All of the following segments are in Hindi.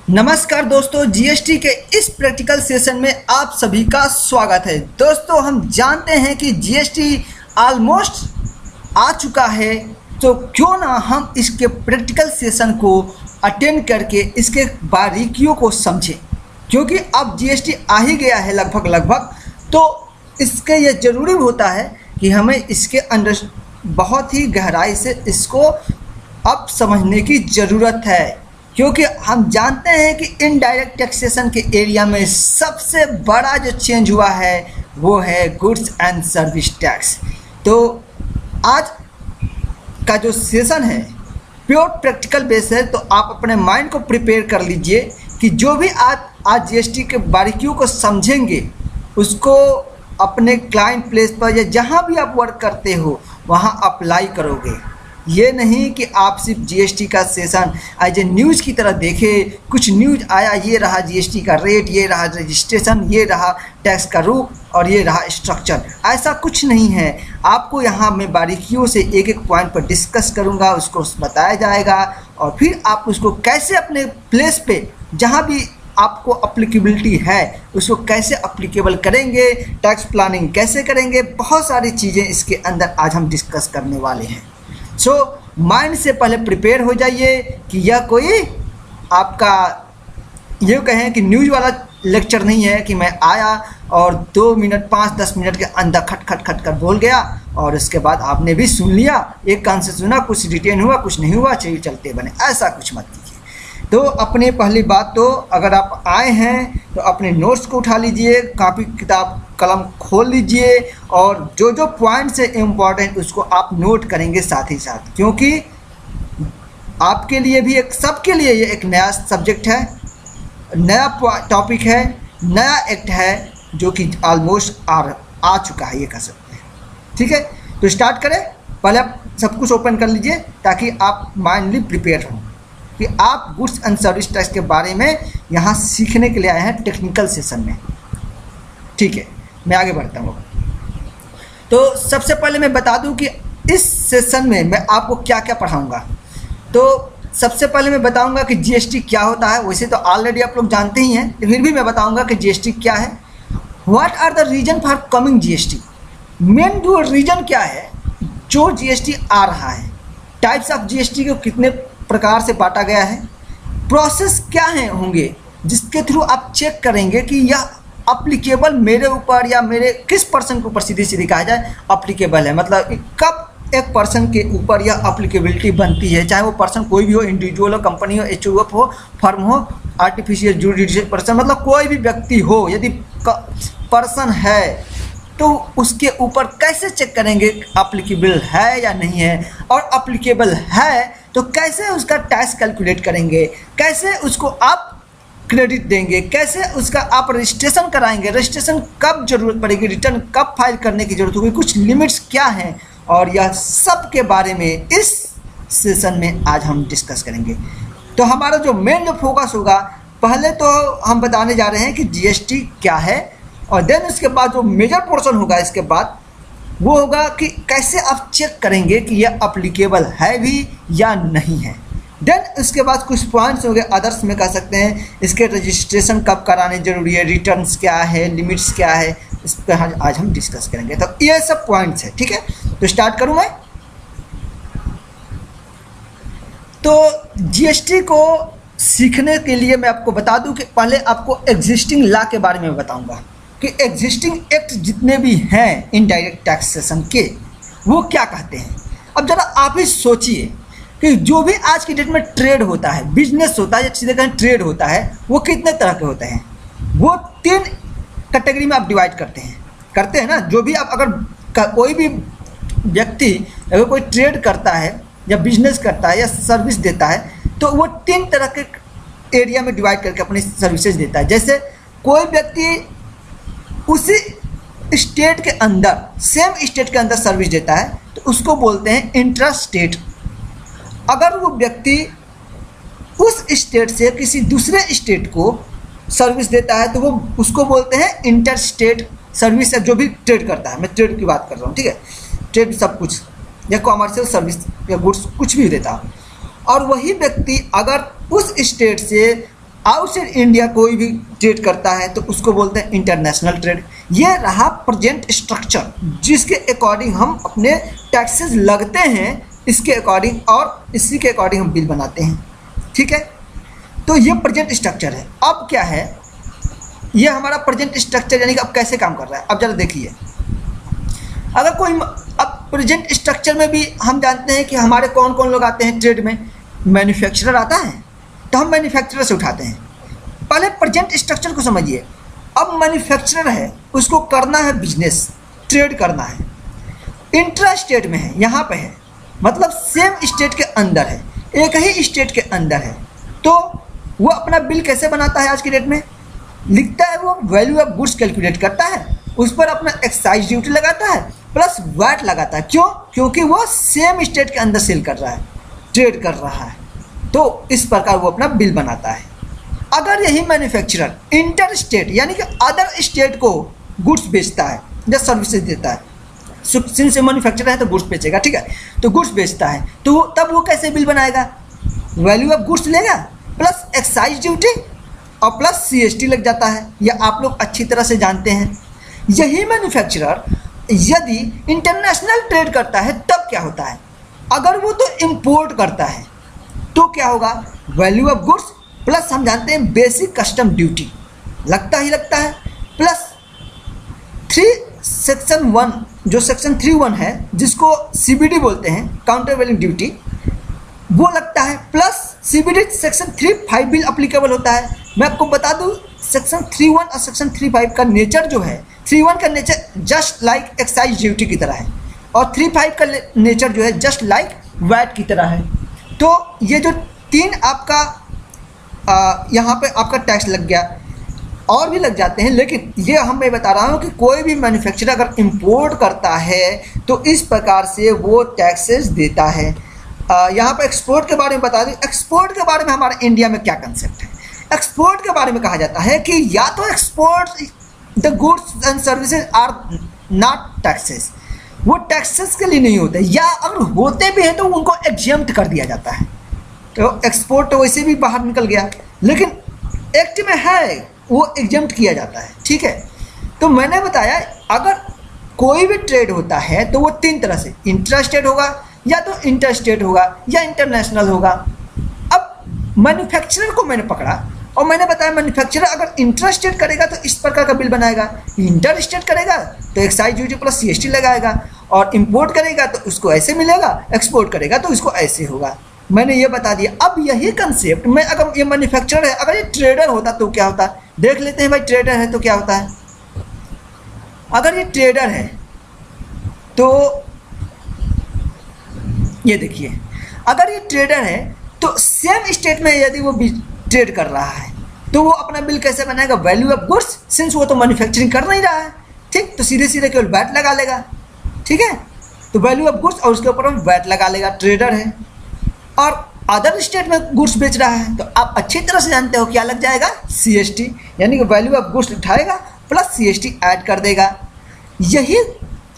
नमस्कार दोस्तों, जीएसटी के इस प्रैक्टिकल सेशन में आप सभी का स्वागत है। दोस्तों, हम जानते हैं कि जीएसटी ऑलमोस्ट आ चुका है, तो क्यों ना हम इसके प्रैक्टिकल सेशन को अटेंड करके इसके बारीकियों को समझें, क्योंकि अब जीएसटी आ ही गया है लगभग। तो इसके ये ज़रूरी होता है कि हमें इसके अंदर बहुत ही गहराई से इसको अब समझने की ज़रूरत है, क्योंकि हम जानते हैं कि इनडायरेक्ट टैक्सेशन के एरिया में सबसे बड़ा जो चेंज हुआ है वो है गुड्स एंड सर्विस टैक्स। तो आज का जो सेशन है प्योर प्रैक्टिकल बेस है, तो आप अपने माइंड को प्रिपेयर कर लीजिए कि जो भी आप आज जीएसटी के बारीकियों को समझेंगे उसको अपने क्लाइंट प्लेस पर या जहाँ भी आप वर्क करते हो वहाँ अप्लाई करोगे। ये नहीं कि आप सिर्फ जीएसटी का सेशन एज ए न्यूज़ की तरह देखें, कुछ न्यूज़ आया, ये रहा जीएसटी का रेट, ये रहा रजिस्ट्रेशन, ये रहा टैक्स का रूप और ये रहा स्ट्रक्चर। ऐसा कुछ नहीं है। आपको यहाँ मैं बारीकियों से एक एक पॉइंट पर डिस्कस करूँगा, उसको बताया जाएगा और फिर आप उसको कैसे अपने प्लेस पे जहाँ भी आपको अप्लीकेबिलिटी है उसको कैसे अप्लीकेबल करेंगे, टैक्स प्लानिंग कैसे करेंगे, बहुत सारी चीज़ें इसके अंदर आज हम डिस्कस करने वाले हैं। सो माइंड से पहले प्रिपेयर हो जाइए कि यह कोई आपका ये कहें कि न्यूज़ वाला लेक्चर नहीं है कि मैं आया और 2 मिनट 5-10 मिनट के अंदर खट खट कर बोल गया और उसके बाद आपने भी सुन लिया, एक कान से सुना, कुछ रिटेन हुआ कुछ नहीं हुआ, चलिए चलते बने। ऐसा कुछ मत कीजिए। तो अपने पहली बात, तो अगर आप आए हैं तो अपने नोट्स को उठा लीजिए, कापी किताब कलम खोल लीजिए और जो जो पॉइंट्स है इम्पॉर्टेंट उसको आप नोट करेंगे साथ ही साथ, क्योंकि आपके लिए भी एक, सबके लिए ये एक नया सब्जेक्ट है, नया टॉपिक है, नया एक्ट है जो कि ऑलमोस्ट आ चुका है, ये कह सकते हैं। ठीक है, तो स्टार्ट करें। पहले आप सब कुछ ओपन कर लीजिए ताकि आप माइंडली प्रिपेयर हों कि आप गुड्स एंड सर्विस टैक्स के बारे में यहाँ सीखने के लिए आए हैं टेक्निकल सेशन में। ठीक है, मैं आगे बढ़ता हूँ। तो सबसे पहले मैं बता दूं कि इस सेशन में मैं आपको क्या क्या पढ़ाऊंगा। तो सबसे पहले मैं बताऊंगा कि जीएसटी क्या होता है। वैसे तो ऑलरेडी आप लोग जानते ही हैं, फिर भी मैं बताऊंगा कि जीएसटी क्या है, what are the reason for coming GST, main जो रीजन क्या है जो जीएसटी आ रहा है, टाइप्स ऑफ जीएसटी को कितने प्रकार से बांटा गया है, प्रोसेस क्या है होंगे जिसके थ्रू आप चेक करेंगे कि यह अप्लीकेबल मेरे ऊपर या मेरे किस पर्सन के ऊपर सीधी कहा जाए अप्लीकेबल है, मतलब कब एक पर्सन के ऊपर यह अप्लीकेबिलिटी बनती है, चाहे वो पर्सन कोई भी हो, इंडिविजुअल हो, कंपनी हो, एचयूएफ हो, फर्म हो, आर्टिफिशियल जुडिशियल पर्सन, मतलब कोई भी व्यक्ति हो, यदि पर्सन है तो उसके ऊपर कैसे चेक करेंगे अप्लीकेबल है या नहीं है, और अप्लीकेबल है तो कैसे उसका टैक्स कैलकुलेट करेंगे, कैसे उसको आप क्रेडिट देंगे, कैसे उसका आप रजिस्ट्रेशन कराएंगे, रजिस्ट्रेशन कब जरूरत पड़ेगी, रिटर्न कब फाइल करने की जरूरत होगी, कुछ लिमिट्स क्या हैं, और यह सब के बारे में इस सेशन में आज हम डिस्कस करेंगे। तो हमारा जो मेन जो फोकस होगा, पहले तो हम बताने जा रहे हैं कि जीएसटी क्या है, और देन उसके बाद जो मेजर पोर्शन होगा इसके बाद वो होगा कि कैसे आप चेक करेंगे कि यह अप्लीकेबल है भी या नहीं है। देन उसके बाद कुछ पॉइंट्स हो गए अदर्स में कह सकते हैं, इसके रजिस्ट्रेशन कब कराने जरूरी है, रिटर्न्स क्या है, लिमिट्स क्या है, इस पर आज हम डिस्कस करेंगे। तो ये सब पॉइंट्स है। ठीक है, तो स्टार्ट करूं मैं। तो जीएसटी को सीखने के लिए मैं आपको बता दूं कि पहले आपको एग्जिस्टिंग लॉ के बारे में बताऊंगा कि एग्जिस्टिंग एक्ट जितने भी हैं इनडायरेक्ट टैक्सेशन के वो क्या कहते हैं। अब जरा आप ही सोचिए कि जो भी आज की डेट में ट्रेड होता है, बिजनेस होता है या सीधे कहें ट्रेड होता है, वो कितने तरह के होते हैं, वो 3 कैटेगरी में आप डिवाइड करते हैं ना। जो भी आप अगर कोई भी व्यक्ति अगर कोई ट्रेड करता है या बिजनेस करता है या सर्विस देता है तो वो 3 तरह के एरिया में डिवाइड करके अपनी सर्विसेज देता है। जैसे कोई व्यक्ति उसी स्टेट के अंदर, सेम स्टेट के अंदर सर्विस देता है तो उसको बोलते हैं इंट्रा स्टेट। अगर वो व्यक्ति उस स्टेट से किसी दूसरे स्टेट को सर्विस देता है तो वो उसको बोलते हैं इंटर स्टेट सर्विस, जो भी ट्रेड करता है, मैं ट्रेड की बात कर रहा हूँ। ठीक है, ट्रेड सब कुछ या कॉमर्शियल सर्विस या गुड्स कुछ भी देता है। और वही व्यक्ति अगर उस स्टेट से आउटसाइड इंडिया कोई भी ट्रेड करता है तो उसको बोलते हैं इंटरनेशनल ट्रेड। ये रहा प्रेजेंट स्ट्रक्चर जिसके अकॉर्डिंग हम अपने टैक्सेस लगते हैं, इसके अकॉर्डिंग और इसी के अकॉर्डिंग हम बिल बनाते हैं। ठीक है, तो ये प्रेजेंट स्ट्रक्चर है। अब क्या है, ये हमारा प्रेजेंट स्ट्रक्चर यानी कि अब कैसे काम कर रहा है। अब जरा देखिए, अगर कोई अब प्रेजेंट स्ट्रक्चर में भी हम जानते हैं कि हमारे कौन कौन लोग आते हैं ट्रेड में। मैन्युफैक्चरर आता है तो हम मैन्युफैक्चरर से उठाते हैं। पहले प्रेजेंट स्ट्रक्चर को समझिए। अब मैन्युफैक्चरर है, उसको करना है बिजनेस, ट्रेड करना है, इंट्रा स्टेट में है, यहाँ पे है, मतलब सेम स्टेट के अंदर है, एक ही स्टेट के अंदर है। तो वो अपना बिल कैसे बनाता है आज की डेट में, लिखता है, वो वैल्यू ऑफ गुड्स कैलकुलेट करता है, उस पर अपना एक्साइज ड्यूटी लगाता है प्लस वैट लगाता है। क्यों? क्योंकि वो सेम स्टेट के अंदर सेल कर रहा है, ट्रेड कर रहा है, तो इस प्रकार वो अपना बिल बनाता है। अगर यही मैन्युफैक्चरर इंटर स्टेट यानी कि अदर स्टेट को गुड्स बेचता है या सर्विसेज देता है, सिंस मैन्युफैक्चरर है तो गुड्स बेचेगा, ठीक है, तो गुड्स बेचता है तो तब वो कैसे बिल बनाएगा, वैल्यू ऑफ गुड्स लेगा प्लस एक्साइज ड्यूटी और प्लस CST लग जाता है। यह आप लोग अच्छी तरह से जानते हैं। यही मैन्युफैक्चरर यदि इंटरनेशनल ट्रेड करता है तब क्या होता है, अगर वो तो इंपोर्ट करता है तो क्या होगा, वैल्यू ऑफ गुड्स प्लस हम जानते हैं बेसिक कस्टम ड्यूटी लगता ही लगता है, प्लस सेक्शन 1 जो सेक्शन 3(1) है जिसको CBD बोलते हैं, काउंटर वैल्यू ड्यूटी, वो लगता है, plus CBD section 3(5) bill applicable होता है। मैं आपको बता दूं, सेक्शन 3(1) और सेक्शन 3(5) का नेचर जो है, 3(1) का nature just like excise duty की तरह है और 3(5) का नेचर जो है जस्ट लाइक वैट की तरह है। तो ये जो तीन आपका यहाँ पे आपका टैक्स लग गया, और भी लग जाते हैं, लेकिन ये मैं बता रहा हूँ कि कोई भी मैन्युफैक्चरर अगर इंपोर्ट करता है तो इस प्रकार से वो टैक्सेस देता है। यहाँ पर एक्सपोर्ट के बारे में बता दूँ, एक्सपोर्ट के बारे में हमारे इंडिया में क्या कंसेप्ट है। एक्सपोर्ट के बारे में कहा जाता है कि या तो export the goods and services are not taxes, वो टैक्सेस के लिए नहीं होते, या अगर होते भी हैं तो उनको एग्जेम्प्ट कर दिया जाता है। तो एक्सपोर्ट तो वैसे भी बाहर निकल गया, लेकिन एक्ट में है वो एग्जेम्प्ट किया जाता है। ठीक है, तो मैंने बताया अगर कोई भी ट्रेड होता है तो वो तीन तरह से, इंट्रा स्टेट होगा, या तो इंटर स्टेट होगा, या इंटरनेशनल होगा। अब मैन्युफैक्चरर को मैंने पकड़ा और मैंने बताया मैन्युफैक्चरर अगर इंट्रा स्टेट करेगा तो इस प्रकार का बिल बनाएगा, इंटर स्टेट करेगा तो एक्साइज ड्यूटी प्लस CST लगाएगा, और इंपोर्ट करेगा तो उसको ऐसे मिलेगा, एक्सपोर्ट करेगा तो उसको ऐसे होगा। मैंने ये बता दिया। अब यही कंसेप्ट में अगर ये मैन्युफैक्चरर है, अगर ये ट्रेडर होता तो क्या होता, देख लेते हैं भाई। ट्रेडर है तो क्या होता है, अगर ये ट्रेडर है तो ये देखिए, अगर ये ट्रेडर है तो सेम स्टेट में यदि वो ट्रेड कर रहा है तो वो अपना बिल कैसे बनाएगा, वैल्यू ऑफ गुड्स, सिंस वो तो मैन्युफैक्चरिंग कर नहीं रहा है, ठीक, तो सीधे सीधे केवल वैट लगा लेगा। ठीक है, तो वैल्यू ऑफ गुड्स और उसके ऊपर हम वैट लगा लेगा। ट्रेडर है और अदर स्टेट में गुड्स बेच रहा है तो आप अच्छी तरह से जानते हो क्या लग जाएगा, CST, यानी कि वैल्यू ऑफ गुड्स उठाएगा प्लस CST ऐड कर देगा। यही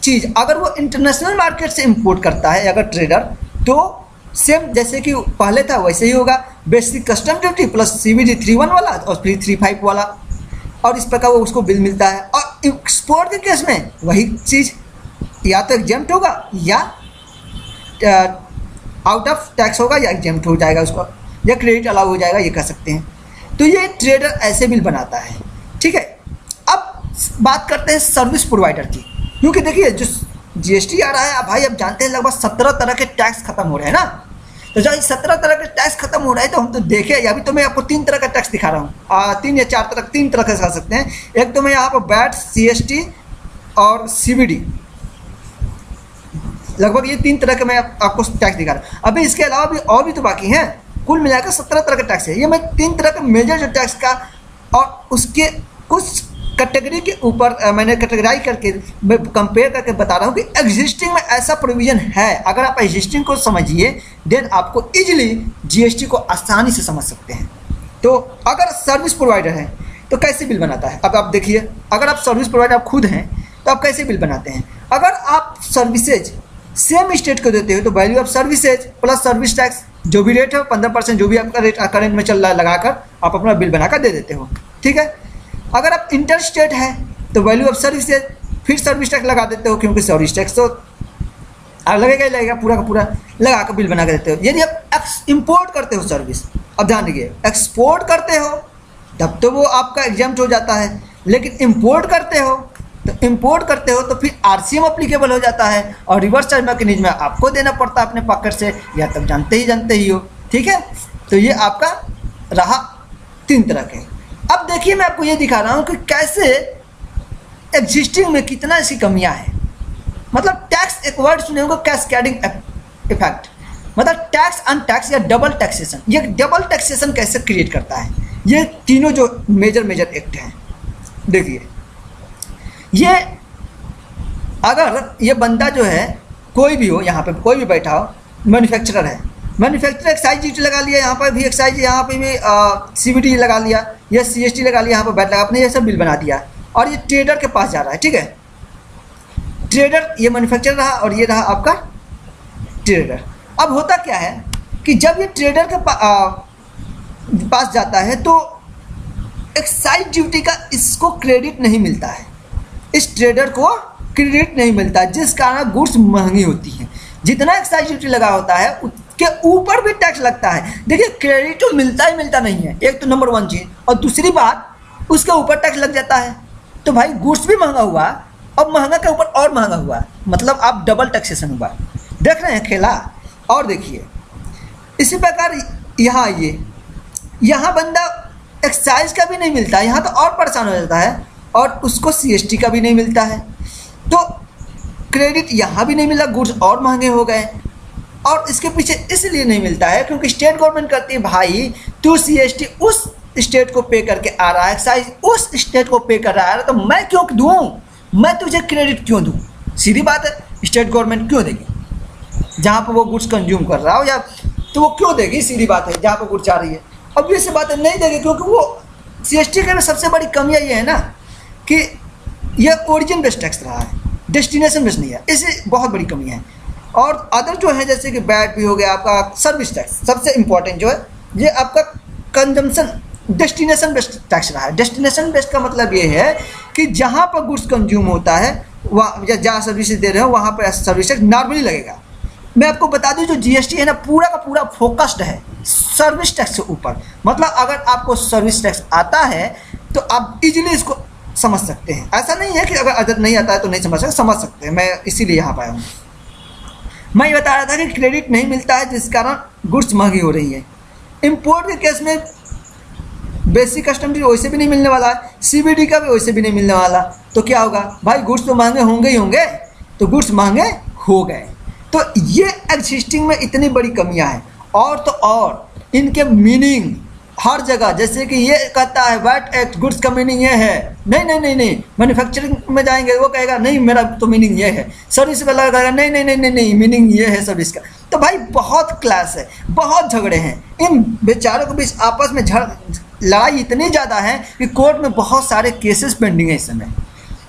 चीज़ अगर वो इंटरनेशनल मार्केट से इंपोर्ट करता है अगर ट्रेडर, तो सेम जैसे कि पहले था वैसे ही होगा, basic custom duty plus CBD 3(1) वाला और फिर 3(5) वाला, और इस प्रकार वो उसको बिल मिलता है। और एक्सपोर्ट के केस में वही चीज़, या तो एग्जेम्प्ट होगा या आउट ऑफ टैक्स होगा, या एग्जेम्प्ट हो जाएगा उसको, या क्रेडिट अलाउ हो जाएगा, ये कह सकते हैं। तो ये ट्रेडर ऐसे बिल बनाता है। ठीक है, अब बात करते हैं सर्विस प्रोवाइडर की, क्योंकि देखिए जो GST आ रहा है भाई, अब जानते हैं लगभग 17 तरह के टैक्स खत्म हो रहे हैं ना, तो जब 17 तरह के टैक्स खत्म हो रहे हैं तो हम तो देखें, अभी तो मैं आपको 3 तरह का टैक्स दिखा रहा हूँ, 3 या 4 तरह, 3 तरह के खा सकते हैं। एक तो मैं यहाँ पर वैट, CST और CBD, लगभग ये 3 तरह के मैं आपको टैक्स दिखा रहा हूँ। अभी इसके अलावा भी और भी तो बाकी हैं, कुल मिलाकर 17 तरह का टैक्स है। ये मैं 3 तरह का मेजर जो टैक्स का और उसके कुछ कैटेगरी के ऊपर मैंने कैटेगराइज करके मैं कंपेयर करके बता रहा हूँ कि एग्जिस्टिंग में ऐसा प्रोविज़न है। अगर आप एग्जिस्टिंग को समझिए देन आपको इजीली GST को आसानी से समझ सकते हैं। तो अगर सर्विस प्रोवाइडर है तो कैसे बिल बनाता है, अब आप देखिए, अगर आप सर्विस प्रोवाइडर आप खुद हैं तो आप कैसे बिल बनाते हैं। अगर आप सर्विसेज सेम स्टेट को देते हो तो value of services plus service tax जो भी रेट है 15% जो भी आपका रेट करेंट में चल रहा है लगाकर आप अपना बिल बनाकर दे देते हो, ठीक है। अगर आप इंटर स्टेट है तो वैल्यू ऑफ सर्विसेज, फिर सर्विस टैक्स लगा देते हो, क्योंकि सर्विस टैक्स तो लगेगा ही लगेगा, पूरा का पूरा लगा कर बिल बना के देते हो। यदि आप इम्पोर्ट करते हो सर्विस, अब ध्यान रखिए, एक्सपोर्ट करते हो तब तो वो आपका एग्जाम्प्ट हो जाता है, लेकिन इम्पोर्ट करते हो तो फिर आरसीएम अप्लीकेबल हो जाता है और रिवर्स चार्ज मैकेनिज्म में आपको देना पड़ता है अपने पॉकेट से, या तब जानते ही हो, ठीक है। तो ये आपका रहा 3 तरह के। अब देखिए मैं आपको ये दिखा रहा हूँ कि कैसे एग्जिस्टिंग में कितना ऐसी कमियाँ हैं। मतलब टैक्स, एक वर्ड सुने होगा कैस्केडिंग इफेक्ट, मतलब टैक्स अनटैक्स या डबल टैक्सेशन। ये डबल टैक्सेशन कैसे क्रिएट करता है, ये तीनों जो मेजर एक्ट हैं। देखिए, ये अगर ये बंदा जो है कोई भी हो, यहाँ पे कोई भी बैठा हो, मैन्युफैक्चरर है, मैन्युफैक्चरर एक्साइज ड्यूटी लगा लिया, यहाँ पर भी एक्साइज, यहाँ पे भी सीबीडी लगा लिया, या सीएसटी लगा लिया, यहाँ पर बैठ लगा, आपने ये सब बिल बना दिया और ये ट्रेडर के पास जा रहा है, ठीक है। ट्रेडर ये मैन्युफैक्चरर रहा और ये रहा आपका ट्रेडर। अब होता क्या है कि जब ये ट्रेडर के पास जाता है तो एक्साइज ड्यूटी का इसको क्रेडिट नहीं मिलता है, इस ट्रेडर को क्रेडिट नहीं मिलता, जिस कारण गुड्स महंगी होती हैं। जितना एक्साइज ड्यूटी लगा होता है उसके ऊपर भी टैक्स लगता है। देखिए, क्रेडिट तो मिलता ही मिलता नहीं है, एक तो नंबर 1 चीज़, और दूसरी बात उसके ऊपर टैक्स लग जाता है। तो भाई गुड्स भी महंगा हुआ और महंगा के ऊपर और महंगा हुआ, मतलब आप डबल टैक्सेशन हुआ। देख रहे हैं खेला। और देखिए इसी प्रकार यहाँ आइए, यहाँ बंदा एक्साइज का भी नहीं मिलता, यहाँ तो और परेशान हो जाता है, और उसको सीएसटी का भी नहीं मिलता है, तो क्रेडिट यहाँ भी नहीं मिला, गुड्स और महंगे हो गए। और इसके पीछे इसलिए नहीं मिलता है क्योंकि स्टेट गवर्नमेंट कहती है भाई तू सीएसटी उस स्टेट को पे करके आ रहा है, एक्साइज उस स्टेट को पे कर रहा है, तो मैं क्यों दूँ, मैं तुझे क्रेडिट क्यों दूँ। सीधी बात है, स्टेट गवर्नमेंट क्यों देगी जहाँ पर वो गुड्स कंज्यूम कर रहा हो, या तो वो क्यों देगी, सीधी बात है, जहाँ पर गुड्स आ रही है। अब ये से बात नहीं देगी, क्योंकि वो सीएसटी के में सबसे बड़ी कमियाँ ये है ना कि ये ओरिजिन बेस्ड टैक्स रहा है, डेस्टिनेशन बेस्ड नहीं है, इसे बहुत बड़ी कमी है। और अदर जो है जैसे कि बैट भी हो गया, आपका सर्विस टैक्स सबसे इम्पॉर्टेंट जो है, ये आपका कंजम्पशन डेस्टिनेशन बेस्ड टैक्स रहा है। डेस्टिनेशन बेस्ड का मतलब ये है कि जहाँ पर गुड्स कंज्यूम होता है वहाँ, या जहाँ सर्विसेज दे रहे हो वहाँ पर सर्विस टैक्स नॉर्मली लगेगा। मैं आपको बता दूं जो जीएसटी है ना पूरा का पूरा फोकस्ड है सर्विस टैक्स के ऊपर। मतलब अगर आपको सर्विस टैक्स आता है तो आप इजीली इसको समझ सकते हैं। ऐसा नहीं है कि अगर अदर नहीं आता है तो नहीं समझ सकते हैं। मैं इसीलिए यहाँ पाया हूँ। मैं ये बता रहा था कि क्रेडिट नहीं मिलता है जिस कारण गुड्स महंगी हो रही है। इम्पोर्ट के केस में बेसिक कस्टम ड्यूटी वैसे भी नहीं मिलने वाला है, सीबीडी का भी वैसे भी नहीं मिलने वाला, तो क्या होगा भाई, गुड्स तो महंगे होंगे ही होंगे, तो गुड्स महंगे हो गए। तो ये एग्जिस्टिंग में इतनी बड़ी कमियां हैं। और तो और इनके मीनिंग हर जगह, जैसे कि ये कहता है वैट एक्ट गुड्स का मीनिंग ये है, नहीं, मैन्युफैक्चरिंग में जाएंगे वो कहेगा नहीं मेरा तो मीनिंग ये है, सर्विस वाला कहेगा नहीं मीनिंग ये है सर्विस का। तो भाई बहुत क्लास है, बहुत झगड़े हैं, इन बेचारों के बीच आपस में लड़ाई इतनी ज़्यादा है कि कोर्ट में बहुत सारे केसेस पेंडिंग है इस समय।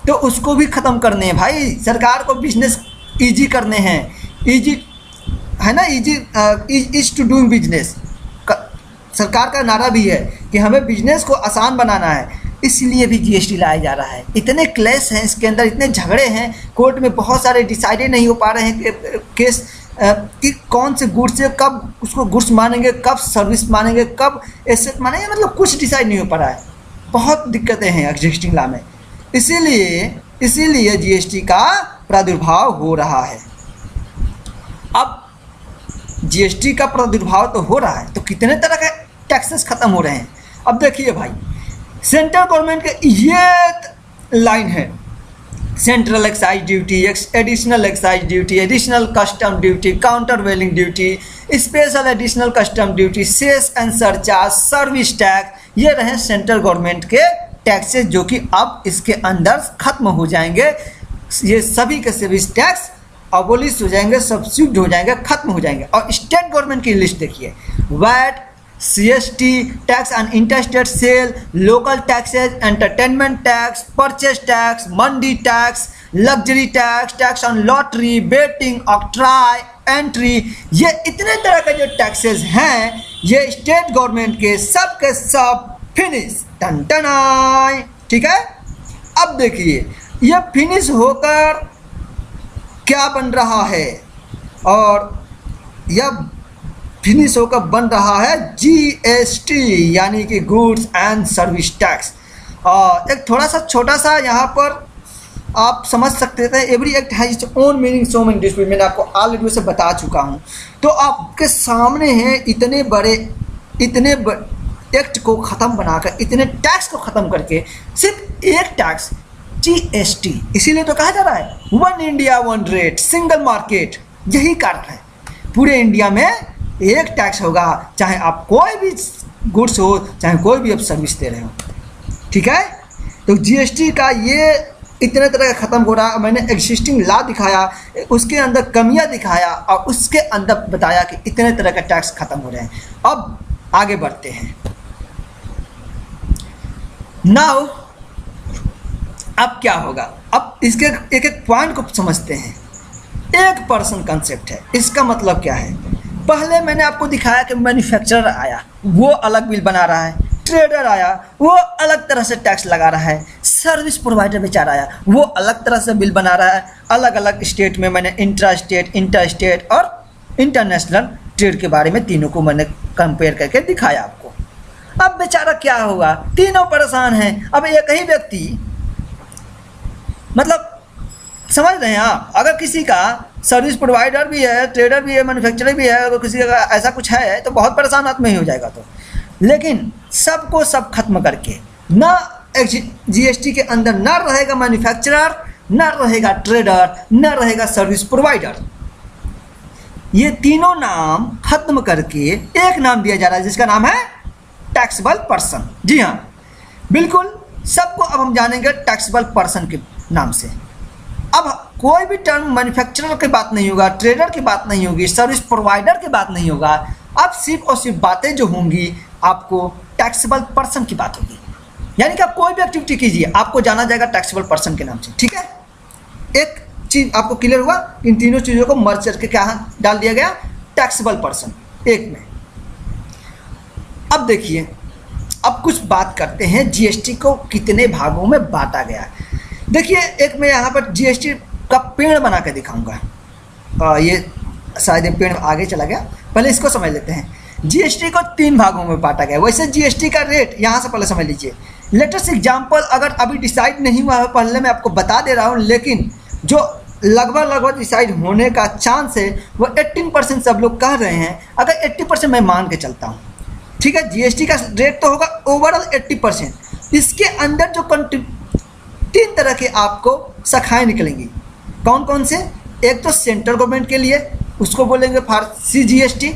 तो उसको भी ख़त्म करने हैं भाई, सरकार को बिजनेस ईजी करने हैं, ईजी है ना, इज टू डूइंग बिजनेस। सरकार का नारा भी है कि हमें बिजनेस को आसान बनाना है, इसलिए भी जीएसटी लाया जा रहा है। इतने क्लेश हैं इसके अंदर, इतने झगड़े हैं, कोर्ट में बहुत सारे डिसाइडेड नहीं हो पा रहे हैं कि केस कि कौन से गुड्स से कब उसको गुड्स मानेंगे, कब सर्विस मानेंगे, कब एसेट मानेंगे, मतलब कुछ डिसाइड नहीं हो पा रहा है। बहुत दिक्कतें हैं एग्जिस्टिंग लॉ में, इसीलिए जीएसटी का प्रादुर्भाव हो रहा है। अब जीएसटी का प्रादुर्भाव तो हो रहा है, तो कितने तरह के टैक्सेस खत्म हो रहे हैं। अब देखिए भाई, सेंट्रल गवर्नमेंट के ये लाइन है, central excise duty, additional excise duty, additional custom duty, countervailing duty, special additional custom duty, cess and surcharge, service tax, ये रहे सेंट्रल गवर्नमेंट के टैक्सेस जो कि अब इसके अंदर खत्म हो जाएंगे। ये सभी के सर्विस टैक्स अबोलिश हो जाएंगे, सब्सिट्यूट हो जाएंगे, खत्म हो जाएंगे। और स्टेट गवर्नमेंट की लिस्ट देखिए, VAT, CST, tax on interstate sale, local taxes, entertainment tax, purchase tax, mandi tax, luxury tax, tax on lottery, betting, octroi, entry, ये इतने तरह के जो टैक्सेस हैं ये स्टेट गवर्नमेंट के सब फिनिश, टन टनाई। ठीक है, अब देखिए ये फिनिश होकर क्या बन रहा है, और यह फिनिश होकर बन रहा है जीएसटी यानी कि गुड्स एंड सर्विस टैक्स। एक थोड़ा सा छोटा सा यहाँ पर आप समझ सकते थे, every act has its own meaning so many dispute, मैंने आपको ऑलरेडी उसे बता चुका हूँ। तो आपके सामने हैं इतने बड़े एक्ट को ख़त्म बनाकर, इतने टैक्स को ख़त्म करके सिर्फ एक टैक्स जीएसटी, इसीलिए तो कहा जा रहा है one India one rate, single market. यही कारण है, पूरे इंडिया में एक टैक्स होगा, चाहे आप कोई भी गुड्स हो, चाहे कोई भी आप सर्विस दे रहे हो। ठीक है, तो जीएसटी का ये इतने तरह का ख़त्म हो रहा। मैंने एग्जिस्टिंग लॉ दिखाया, उसके अंदर कमियां दिखाया और उसके अंदर बताया कि इतने तरह का टैक्स ख़त्म हो रहे हैं। अब आगे बढ़ते हैं। नाउ अब क्या होगा, अब इसके एक एक पॉइंट को समझते हैं। एक पर्सन कंसेप्ट है, इसका मतलब क्या है। पहले मैंने आपको दिखाया कि मैन्युफैक्चरर आया, वो अलग बिल बना रहा है, ट्रेडर आया, वो अलग तरह से टैक्स लगा रहा है, सर्विस प्रोवाइडर बेचारा आया, वो अलग तरह से बिल बना रहा है। अलग अलग स्टेट में मैंने इंट्रा स्टेट, इंटर स्टेट और इंटरनेशनल ट्रेड के बारे में तीनों को मैंने कंपेयर करके दिखाया आपको। अब बेचारा क्या होगा, तीनों परेशान हैं। अब एक ही व्यक्ति, मतलब समझ रहे हैं आप, अगर किसी का सर्विस प्रोवाइडर भी है, ट्रेडर भी है, मैन्युफैक्चरर भी है, अगर किसी का ऐसा कुछ है तो बहुत परेशान आदमी ही हो जाएगा। तो लेकिन सबको सब खत्म करके, ना जीएसटी के अंदर ना रहेगा मैन्युफैक्चरर, ना रहेगा ट्रेडर, ना रहेगा सर्विस प्रोवाइडर, ये तीनों नाम खत्म करके एक नाम दिया जा रहा है जिसका नाम है टैक्सेबल पर्सन। जी हाँ, बिल्कुल सबको अब हम जानेंगे टैक्सेबल पर्सन के नाम से। अब कोई भी टर्म मैन्युफैक्चरर की बात नहीं होगा, ट्रेडर की बात नहीं होगी, सर्विस प्रोवाइडर की बात नहीं होगा। अब सिर्फ और सिर्फ बातें जो होंगी आपको टैक्सेबल पर्सन की बात होगी। यानी कि आप कोई भी एक्टिविटी कीजिए, आपको जाना जाएगा टैक्सेबल पर्सन के नाम से। ठीक है, एक चीज़ आपको क्लियर हुआ, इन तीनों चीज़ों को मर्ज करके क्या डाल दिया गया, टैक्सेबल पर्सन एक में। अब देखिए, अब कुछ बात करते हैं जीएसटी को कितने भागों में बांटा गया। देखिए, एक मैं यहाँ पर जीएसटी का पेड़ बना के दिखाऊंगा। ये शायद ये पेड़ आगे चला गया, पहले इसको समझ लेते हैं। जीएसटी को 3 भागों में बांटा गया। वैसे जीएसटी का रेट यहाँ से पहले समझ लीजिए। लेटेस्ट एग्जाम्पल अगर अभी डिसाइड नहीं हुआ है, पहले मैं आपको बता दे रहा हूँ, लेकिन जो लगभग डिसाइड होने का चांस है वो 18% सब लोग कह रहे हैं। अगर 80% मैं मान के चलता हूँ, ठीक है, जीएसटी का रेट तो होगा ओवरऑल 80%। इसके अंदर जो 3 तरह के आपको शाखाएँ निकलेंगी। कौन कौन से? एक तो सेंट्रल गवर्नमेंट के लिए, उसको बोलेंगे CGST,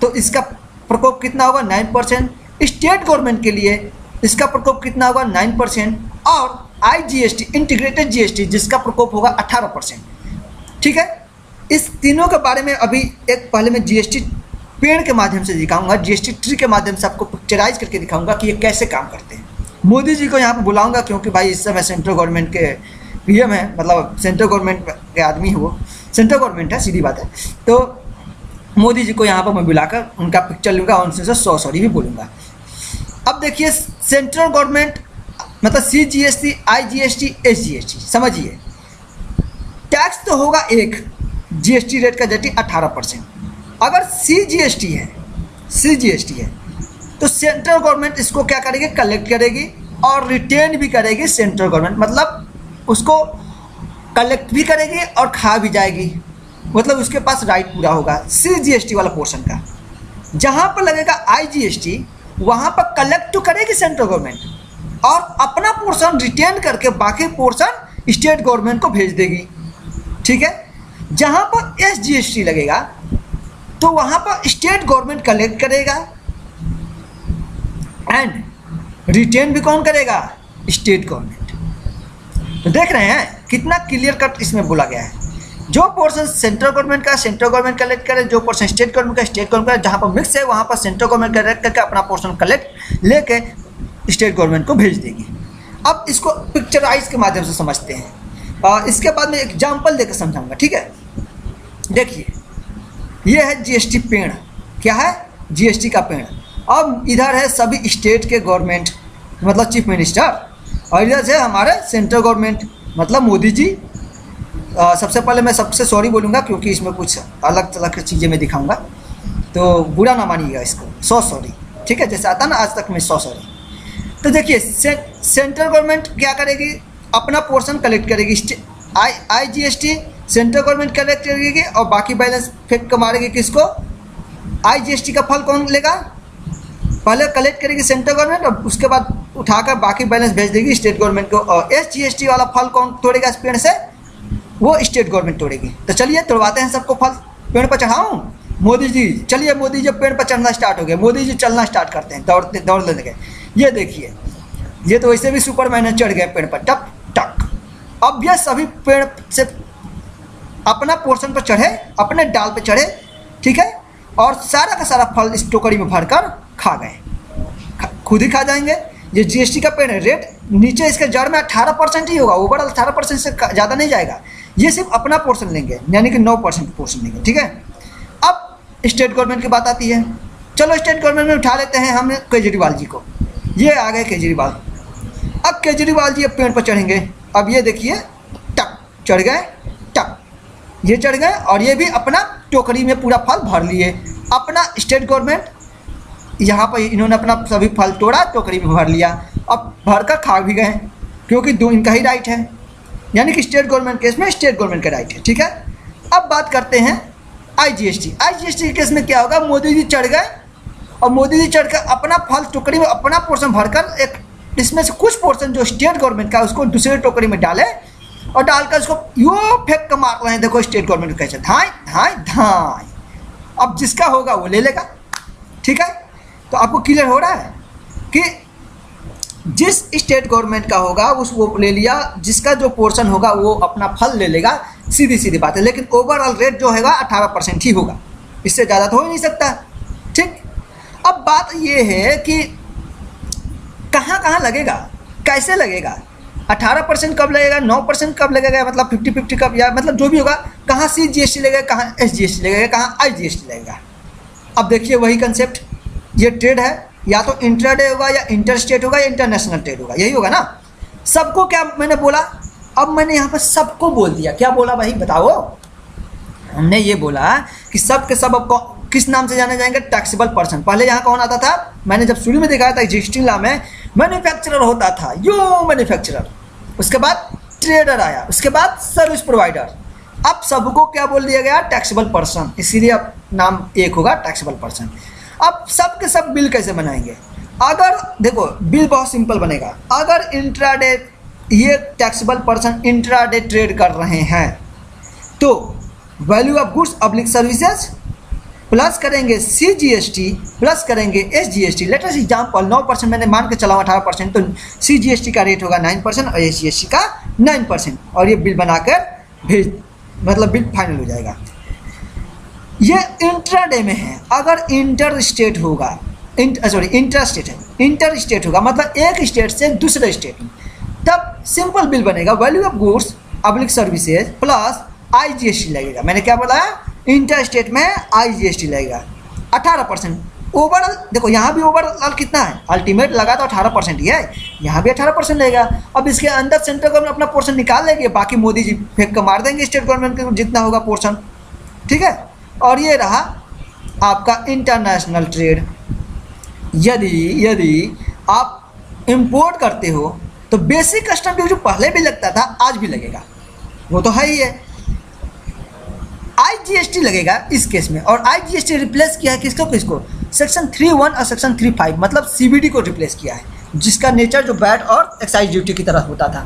तो इसका प्रकोप कितना होगा 9%। स्टेट गवर्नमेंट के लिए इसका प्रकोप कितना होगा 9%। और IGST इंटीग्रेटेड जीएसटी जिसका प्रकोप होगा 18%। ठीक है, इस तीनों के बारे में अभी एक पहले मैं जीएसटी पेड़ के माध्यम से दिखाऊंगा, जीएसटी ट्री के माध्यम से आपको पिक्चराइज करके दिखाऊंगा कि ये कैसे काम करते हैं। मोदी जी को यहाँ पर बुलाऊंगा क्योंकि भाई इस समय सेंट्रल गवर्नमेंट के PM है, मतलब सेंट्रल गवर्नमेंट के आदमी है, वो सेंट्रल गवर्नमेंट है, सीधी बात है। तो मोदी जी को यहाँ पर मैं बुलाकर उनका पिक्चर लूँगा, उनसे सॉरी भी बोलूँगा। अब देखिए, सेंट्रल गवर्नमेंट मतलब CGST, IGST, SGST, समझिए टैक्स तो होगा एक, GST रेट का जटी 18%। अगर CGST है तो सेंट्रल गवर्नमेंट इसको क्या करेगी, कलेक्ट करेगी और रिटेन भी करेगी। सेंट्रल गवर्नमेंट मतलब उसको कलेक्ट भी करेगी और खा भी जाएगी, मतलब उसके पास राइट पूरा होगा CGST वाला पोर्शन का। जहाँ पर लगेगा IGST वहाँ पर कलेक्ट तो करेगी सेंट्रल गवर्नमेंट और अपना पोर्शन रिटेन करके बाकी पोर्शन स्टेट गवर्नमेंट को भेज देगी। ठीक है, जहाँ पर SGST लगेगा तो वहाँ पर स्टेट गवर्नमेंट कलेक्ट करेगा एंड रिटेन भी कौन करेगा, स्टेट गवर्नमेंट। तो देख रहे हैं कितना क्लियर कट इसमें बोला गया है। जो पोर्शन सेंट्रल गवर्नमेंट का सेंट्रल गवर्नमेंट कलेक्ट करे, जो पोर्शन स्टेट गवर्नमेंट का स्टेट गवर्नमेंट का, जहाँ पर मिक्स है वहाँ पर सेंट्रल गवर्नमेंट कलेक्ट करके अपना पोर्शन कलेक्ट लेके स्टेट गवर्नमेंट को भेज देगी। अब इसको पिक्चराइज के माध्यम से समझते हैं। इसके बाद में एग्जाम्पल देकर समझाऊंगा। ठीक है, देखिए ये है जीएसटी पेड़, क्या है जीएसटी का पेड़। अब इधर है सभी स्टेट के गवर्नमेंट मतलब चीफ मिनिस्टर, और इधर से हमारे सेंट्रल गवर्नमेंट मतलब मोदी जी। सबसे पहले मैं सबसे सॉरी बोलूँगा क्योंकि इसमें कुछ अलग अलग चीज़ें मैं दिखाऊंगा, तो बुरा ना मानिएगा इसको, सो सॉरी, ठीक है। जैसे आता ना आज तक मैं सो सॉरी। तो देखिए सेंट्रल गवर्नमेंट क्या करेगी, अपना पोर्शन कलेक्ट करेगी, I GST central government collect करेगी और बाकी बैलेंस फेंक कर मारेगी किसको, आई जीएसटी का फल कौन लेगा, पहले कलेक्ट करेगी सेंट्रल गवर्नमेंट और उसके बाद उठाकर बाकी बैलेंस भेज देगी स्टेट गवर्नमेंट को, और एसजीएसटी वाला फल कौन तोड़ेगा इस पेड़ से, वो स्टेट गवर्नमेंट तोड़ेगी। तो चलिए तोड़वाते हैं सबको फल, पेड़ पर चढ़ाऊँ मोदी जी, चलिए मोदी जी पेड़ पर चढ़ना स्टार्ट हो गया, मोदी जी चलना स्टार्ट करते हैं, दौड़ लेने गए। ये देखिए ये तो वैसे भी सुपरमैन चढ़ गए पेड़ पर टक टक। अब ये सभी पेड़ से अपना पोर्शन पर चढ़े, अपने डाल पे चढ़े, ठीक है, और सारा का सारा फल इस टोकरी में भरकर खा गए, खुद ही खा जाएंगे। ये जीएसटी का पेड़ है, रेट नीचे इसके जड़ में 18% ही होगा, ओवरऑल 18% से ज़्यादा नहीं जाएगा। ये सिर्फ अपना पोर्शन लेंगे यानी कि 9% पोर्शन लेंगे, ठीक है। अब स्टेट गवर्नमेंट की बात आती है, चलो स्टेट गवर्नमेंट में उठा लेते हैं हम केजरीवाल जी को, ये आ गए केजरीवाल। अब केजरीवाल जी अब पेड़ पर चढ़ेंगे, अब ये देखिए टक चढ़ गए, टक ये चढ़ गए और ये भी अपना टोकरी में पूरा फल भर लिए। अपना स्टेट गवर्नमेंट यहाँ पर इन्होंने अपना सभी फल तोड़ा, टोकरी में भर लिया, अब भर कर खा भी गए क्योंकि दो इनका ही राइट है, यानी कि स्टेट गवर्नमेंट केस में स्टेट गवर्नमेंट का राइट है, ठीक है। अब बात करते हैं आईजीएसटी के केस में क्या होगा, मोदी जी चढ़ गए और मोदी जी चढ़कर अपना फल टोकरी में अपना पोर्शन भरकर एक इसमें से कुछ पोर्शन जो स्टेट गवर्नमेंट का उसको दूसरे टोकरी में डाले और डालकर उसको यो फेंक कर मार रहे हैं, देखो स्टेट गवर्नमेंट कैसे धाई धाई धाई। अब जिसका होगा वो ले लेगा, ठीक है। तो आपको क्लियर हो रहा है कि जिस स्टेट गवर्नमेंट का होगा उस वो ले लिया, जिसका जो पोर्शन होगा वो अपना फल ले लेगा, सीधी सीधी बात है। लेकिन ओवरऑल रेट जो होगा 18% ही होगा, इससे ज़्यादा तो हो ही नहीं सकता, ठीक। अब बात ये है कि कहाँ कहाँ लगेगा, कैसे लगेगा, 18% कब लगेगा, 9% कब लगेगा, मतलब 50-50 कब, या मतलब जो भी होगा, कहाँ CGST लगेगा, कहाँ SGST लगेगा, कहाँ IGST लगेगा। अब देखिए वही कंसेप्ट, ये ट्रेड है, या तो इंट्राडे होगा या इंटर स्टेट होगा या इंटरनेशनल ट्रेड होगा, यही होगा ना। सबको क्या मैंने बोला, अब मैंने यहाँ पर सबको बोल दिया, क्या बोला भाई बताओ, हमने ये बोला कि सब के सब अब किस नाम से जाने जाएंगे, टैक्सेबल पर्सन। पहले यहाँ कौन आता था, मैंने जब शुरू में दिखाया था एग्जिस्टिंग लॉ में मैन्युफैक्चरर होता था, यो मैन्युफैक्चरर, उसके बाद ट्रेडर आया, उसके बाद सर्विस प्रोवाइडर। अब सबको क्या बोल दिया गया, टैक्सेबल पर्सन, इसीलिए अब नाम एक होगा टैक्सेबल पर्सन। अब सब के सब बिल कैसे बनाएंगे, अगर देखो बिल बहुत सिंपल बनेगा, अगर इंट्राडे ये टैक्सेबल पर्सन इंट्राडे ट्रेड कर रहे हैं तो value of goods public services plus करेंगे CGST प्लस करेंगे SGST। लेट अस एग्जांपल 9% मैंने मान के चला 18%, तो CGST का रेट होगा 9% और SGST का 9%, और ये बिल बनाकर भेज मतलब बिल फाइनल हो जाएगा। ये इंट्राडे में है, अगर इंटर स्टेट होगा, इंटर स्टेट है, इंटर स्टेट होगा मतलब एक स्टेट से दूसरे स्टेट में, तब सिंपल बिल बनेगा, value of goods public services plus IGST लगेगा। मैंने क्या बोला, इंटर स्टेट में IGST लगेगा 18%। ओवरऑल देखो यहाँ भी ओवरऑल कितना है, अल्टीमेट लगा तो 18% ही है, यहाँ भी 18% लगेगा। अब इसके अंदर सेंट्रल गवर्नमेंट अपना पोर्शन निकाल लेंगे, बाकी मोदी जी फेंक कर मार देंगे स्टेट गवर्नमेंट के जितना होगा पोर्शन, ठीक है। और ये रहा आपका इंटरनेशनल ट्रेड। यदि आप इंपोर्ट करते हो तो बेसिक कस्टम ड्यूटी जो पहले भी लगता था आज भी लगेगा, वो तो है ही है। IGST लगेगा इस केस में, और IGST रिप्लेस किया है किसको, सेक्शन 3(1) और सेक्शन 3(5) मतलब CBD को रिप्लेस किया है, जिसका नेचर जो वैट और एक्साइज ड्यूटी की तरह होता था,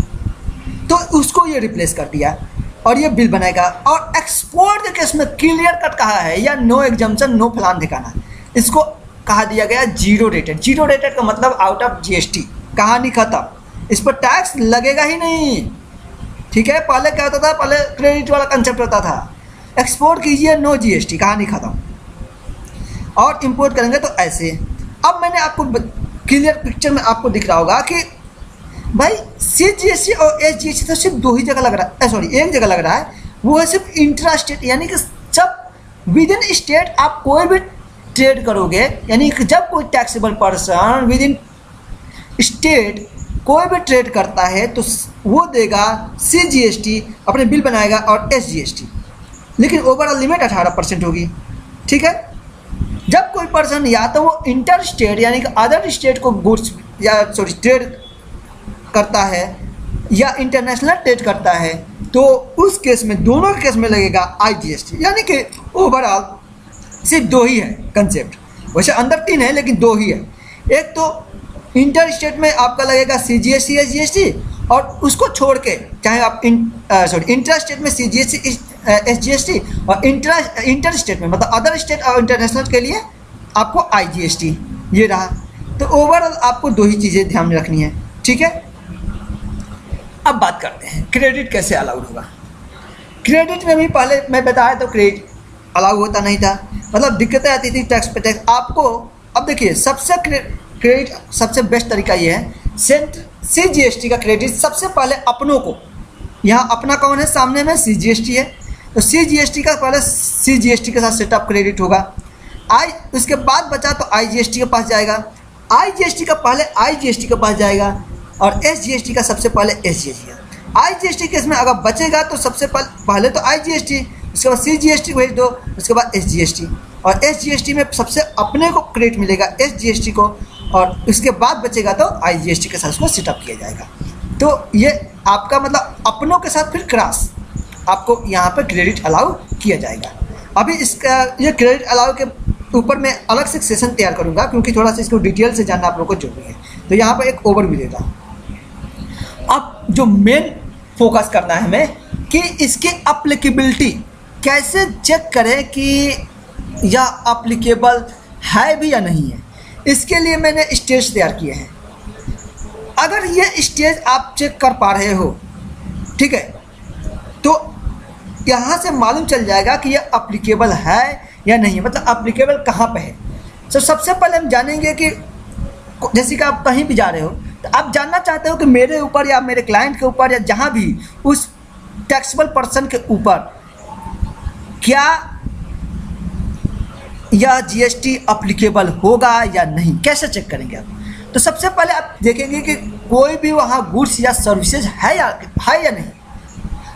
तो उसको ये रिप्लेस कर दिया और ये बिल बनाएगा। और एक्सपोर्ट के केस में क्लियर कट कहा है, या नो एग्जम्पशन नो फलान दिखाना, इसको कहा दिया गया जीरो रेटेड। जीरो रेटेड का मतलब आउट ऑफ GST, कहानी खत्म, इस पर टैक्स लगेगा ही नहीं, ठीक है। पहले क्या होता था, पहले क्रेडिट वाला कंसेप्ट होता था, एक्सपोर्ट कीजिए नो GST, कहानी खत्म, और इंपोर्ट करेंगे तो ऐसे। अब मैंने आपको क्लियर पिक्चर में आपको दिख रहा होगा कि भाई CGST और SGST तो सिर्फ दो ही जगह लग रहा है, सॉरी एक जगह लग रहा है, वो है सिर्फ इंट्रा स्टेट, यानी कि जब विद इन स्टेट आप कोई भी ट्रेड करोगे, यानी कि जब कोई taxable person with in state कोई भी ट्रेड करता है तो वो देगा CGST, अपने बिल बनाएगा, और SGST, लेकिन ओवरऑल लिमिट 18% होगी। ठीक है। जब कोई पर्सन या तो वो इंटर स्टेट यानी कि अदर स्टेट को गुड्स या ट्रेड करता है या इंटरनेशनल ट्रेड करता है, तो उस केस में, दोनों केस में लगेगा IGST, यानी कि ओवरऑल सिर्फ दो ही है कंसेप्ट। वैसे अंदर 3 है लेकिन 2 ही है। एक तो इंटर स्टेट में आपका लगेगा CGST SGST, और उसको छोड़ के चाहे आप इंटर स्टेट में CGST SGST, और इंटर स्टेट में मतलब अदर स्टेट और इंटरनेशनल के लिए आपको IGST, ये रहा। तो ओवरऑल आपको 2 ही चीज़ें ध्यान में रखनी है। ठीक है। अब बात करते हैं क्रेडिट कैसे अलाउड होगा। क्रेडिट में भी पहले मैं बताया तो क्रेडिट अलाउ होता नहीं था, मतलब दिक्कतें आती थी टैक्स पे टैक्स आपको। अब देखिए सबसे क्रेडिट सबसे बेस्ट तरीका ये है, CGST का क्रेडिट सबसे पहले अपनों को, यहाँ अपना कौन है सामने में, CGST है, तो CGST का पहले CGST के साथ सेटअप क्रेडिट होगा। उसके बाद बचा तो IGST के पास जाएगा, IGST का पहले IGST के पास जाएगा, और SGST का सबसे पहले SGST का। IGST केस में अगर बचेगा तो सबसे पहले तो IGST, उसके बाद CGST भेज दो, उसके बाद SGST, और SGST में सबसे अपने को क्रेडिट मिलेगा SGST को, और उसके बाद बचेगा तो IGST के साथ उसको सेटअप किया जाएगा। तो ये आपका मतलब अपनों के साथ फिर क्रॉस आपको यहाँ पर क्रेडिट अलाउ किया जाएगा। अभी इसका ये क्रेडिट अलाउ के ऊपर मैं अलग से सेशन तैयार करूँगा, क्योंकि थोड़ा सा इसको डिटेल से जानना आप लोगों को जरूरी है। तो यहाँ पर एक ओवरव्यू देता हूँ। अब जो मेन फोकस करना है हमें कि इसकी अप्लीकेबिलिटी कैसे चेक करें कि यह अप्लीकेबल है भी या नहीं है। इसके लिए मैंने स्टेज तैयार किए हैं। अगर ये स्टेज आप चेक कर पा रहे हो, ठीक है, तो यहाँ से मालूम चल जाएगा कि यह अप्लीकेबल है या नहीं, मतलब अप्लीकेबल कहाँ पे है। तो सबसे पहले हम जानेंगे कि जैसे कि आप कहीं भी जा रहे हो तो आप जानना चाहते हो कि मेरे ऊपर या मेरे क्लाइंट के ऊपर या जहाँ भी उस टैक्सेबल पर्सन के ऊपर क्या यह GST अप्लीकेबल होगा या नहीं, कैसे चेक करेंगे आप। तो सबसे पहले आप देखेंगे कि कोई भी वहाँ गुड्स या सर्विसेज है या नहीं।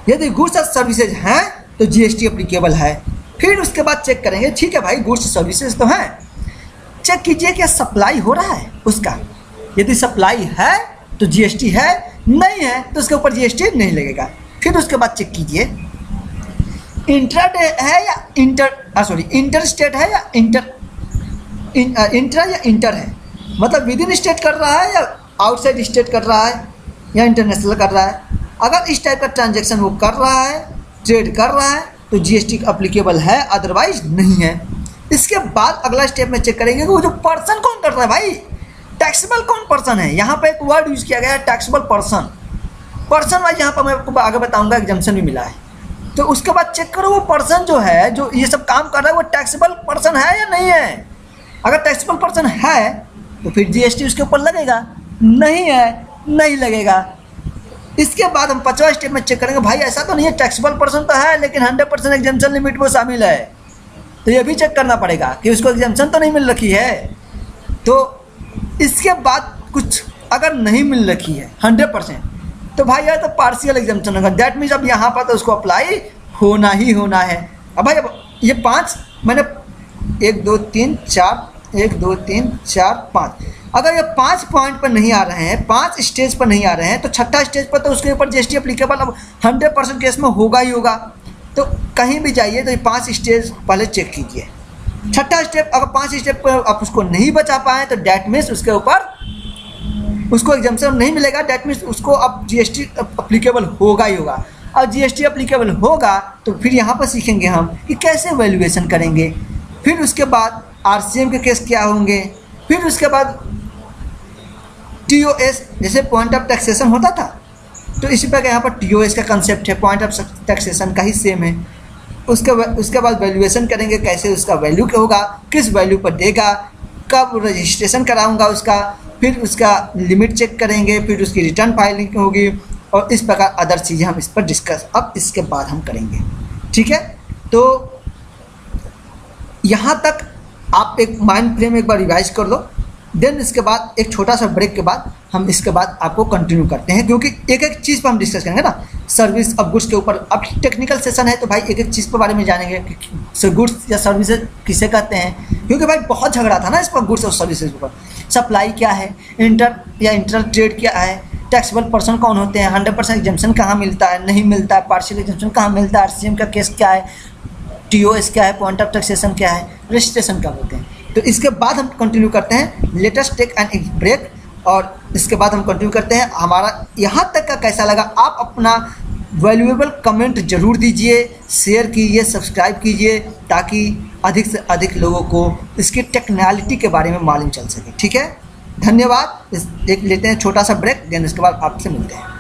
यदि गुड्स या सर्विसेज हैं तो GST अप्लीकेबल है। फिर उसके बाद चेक करेंगे, ठीक है भाई गुड्स सर्विसेज तो हैं, चेक कीजिए क्या सप्लाई हो रहा है उसका। यदि सप्लाई है तो GST है, नहीं है तो उसके ऊपर GST नहीं लगेगा। फिर उसके बाद चेक कीजिए इंट्राडे है या इंटर स्टेट है या इंट्रा या इंटर है, मतलब विद इन स्टेट कर रहा है या आउटसाइड स्टेट कर रहा है या इंटरनेशनल कर रहा है। अगर इस टाइप का ट्रांजैक्शन वो कर रहा है, ट्रेड कर रहा है, तो GST अप्लीकेबल है, अदरवाइज नहीं है। इसके बाद अगला स्टेप में चेक करेंगे कि वो जो पर्सन कौन कर रहा है, भाई टैक्सेबल कौन पर्सन है। यहाँ पे एक वर्ड यूज किया गया है टैक्सेबल पर्सन वाइज, यहाँ पर मैं आपको आगे बताऊंगा एग्जाम्पशन भी मिला है। तो उसके बाद चेक करो वो पर्सन जो है, जो ये सब काम कर रहा है, वो टैक्सेबल पर्सन है या नहीं है। अगर टैक्सेबल पर्सन है तो फिर GST उसके ऊपर लगेगा, नहीं है नहीं लगेगा। इसके बाद हम 5वां स्टेप में चेक करेंगे, भाई ऐसा तो नहीं है टैक्सेबल पर्सन तो है लेकिन 100% एग्जाम्पशन लिमिट वो शामिल है, तो ये भी चेक करना पड़ेगा कि उसको एग्जाम्पशन तो नहीं मिल रखी है। तो इसके बाद कुछ अगर नहीं मिल रखी है 100%, तो भाई यार तो पार्शियल एग्जाम्पशन होगा। दैट मीन्स अब यहाँ पर तो उसको अप्लाई होना ही होना है। अब भाई अब ये 5 मैंने 1 2 3 4 5, अगर ये 5 पॉइंट पर नहीं आ रहे हैं, 5 स्टेज पर नहीं आ रहे हैं, तो 6ठा स्टेज पर तो उसके ऊपर GST अप्लीकेबल अब 100% केस में होगा ही होगा। तो कहीं भी जाइए तो ये 5 स्टेज पहले चेक कीजिए। 6ठा स्टेप अगर 5 स्टेप पर आप उसको नहीं बचा पाएँ तो डैट मीन्स उसके ऊपर उसको एग्जाम्पशन नहीं मिलेगा, डैट मीन्स उसको अब GST अप्लीकेबल होगा ही होगा। और GST अप्लीकेबल होगा तो फिर यहाँ पर सीखेंगे हम कि कैसे वैल्यूएशन करेंगे। फिर उसके बाद RCM के केस क्या होंगे, फिर उसके बाद TOS जैसे पॉइंट ऑफ टैक्सेशन होता था, तो इसी प्रकार यहाँ पर TOS का कंसेप्ट है, पॉइंट ऑफ टैक्सेशन का ही सेम है। उसके बाद वैल्यूएशन करेंगे, कैसे उसका वैल्यू क्या होगा, किस वैल्यू पर देगा, कब रजिस्ट्रेशन कराऊंगा उसका, फिर उसका लिमिट चेक करेंगे, फिर उसकी रिटर्न फाइलिंग होगी, और इस प्रकार अदर चीज़ें हम इस पर डिस्कस अब इसके बाद हम करेंगे। ठीक है, तो यहाँ तक आप एक माइंड फ्रेम एक बार रिवाइज कर लो, देन इसके बाद एक छोटा सा ब्रेक के बाद हम इसके बाद आपको कंटिन्यू करते हैं, क्योंकि एक एक चीज़ पर हम डिस्कस करेंगे ना। सर्विस अब गुड्स के ऊपर अब टेक्निकल सेशन है, तो भाई एक एक चीज़ के बारे में जानेंगे कि गुड्स या सर्विसेज किसे कहते हैं, क्योंकि भाई बहुत झगड़ा था ना इस पर गुड्स और सर्विसेज के ऊपर। सप्लाई क्या है, इंटर या इंटरनल ट्रेड क्या है, टैक्सेबल पर्सन कौन होते हैं, 100% एग्जम्पशन कहाँ मिलता है, नहीं मिलता है, पार्शियल एग्जम्पशन कहाँ मिलता है, RCM का केस क्या है, TOS क्या है, पॉइंट ऑफ टैक्सेशन क्या है, रजिस्ट्रेशन क्या होते हैं। तो इसके बाद हम कंटिन्यू करते हैं, लेटेस्ट टेक एंड ब्रेक, और इसके बाद हम कंटिन्यू करते हैं। हमारा यहाँ तक का कैसा लगा, आप अपना वैल्यूएबल कमेंट जरूर दीजिए, शेयर कीजिए, सब्सक्राइब कीजिए, ताकि अधिक से अधिक लोगों को इसकी टेक्नोलॉजी के बारे में मालूम चल सके। ठीक है, धन्यवाद। एक लेते हैं छोटा सा ब्रेक, देन इसके बाद आपसे मिलते हैं।